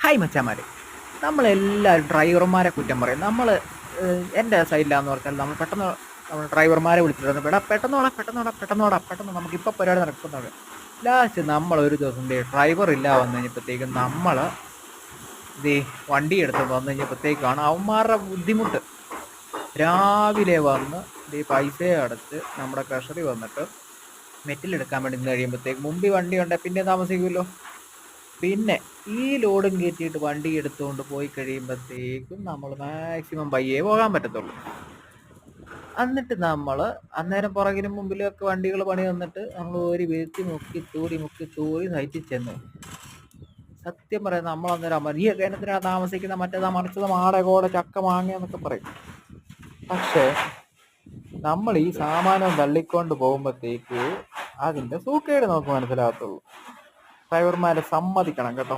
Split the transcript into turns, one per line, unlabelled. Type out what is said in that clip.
Hi മച്ചാമാരെ, നമ്മളെല്ലാവരും ഡ്രൈവർമാരെ കുറ്റം പറയും. എൻ്റെ സൈഡിലാന്ന് പറഞ്ഞാൽ നമ്മൾ പെട്ടെന്ന് നമ്മൾ ഡ്രൈവർമാരെ വിളിച്ചിട്ട് പെട്ടെന്ന് നമുക്കിപ്പോൾ പരിപാടി നടക്കുന്നുണ്ട്. ലാസ്റ്റ് നമ്മൾ ഒരു ദിവസം ഡ്രൈവർ ഇല്ല വന്നു കഴിഞ്ഞപ്പോഴത്തേക്കും നമ്മൾ ഇത് വണ്ടി എടുത്തുകൊണ്ട് വന്നു കഴിഞ്ഞപ്പോഴത്തേക്കാണ് അവന്മാരുടെ ബുദ്ധിമുട്ട്. രാവിലെ വന്ന് പൈസ അടച്ച് നമ്മുടെ ട്രഷറി വന്നിട്ട് മെറ്റിലെടുക്കാൻ വേണ്ടി നിന്ന് കഴിയുമ്പോഴത്തേക്ക് മുമ്പിൽ വണ്ടി ഉണ്ടെങ്കിൽ പിന്നെ താമസിക്കുമല്ലോ. പിന്നെ ഈ ലോഡും കയറ്റിയിട്ട് വണ്ടി എടുത്തുകൊണ്ട് പോയി കഴിയുമ്പോഴത്തേക്കും നമ്മൾ മാക്സിമം പയ്യേ പോകാൻ പറ്റത്തുള്ളൂ. എന്നിട്ട് നമ്മൾ അന്നേരം പുറകിലും മുമ്പിലും ഒക്കെ വണ്ടികൾ പണി വന്നിട്ട് നമ്മൾ ഒരു വീഴ്ത്തി മുക്കി തൂറി സൈറ്റിൽ ചെന്നു. സത്യം പറയാം, നമ്മൾ അന്നേരം ഈ കേന്ദ്രത്തിനാ താമസിക്കുന്ന മറ്റേതാ മറിച്ചത് മാടെ കോടെ ചക്ക മാങ്ങ എന്നൊക്കെ പറയും. പക്ഷേ നമ്മൾ ഈ സാമാനം തള്ളിക്കൊണ്ട് പോകുമ്പോഴത്തേക്ക് അതിന്റെ സൂക്കേട് നമുക്ക് മനസ്സിലാകത്തുള്ളൂ. ഡ്രൈവർമാരെ സമ്മതിക്കണം കേട്ടോ.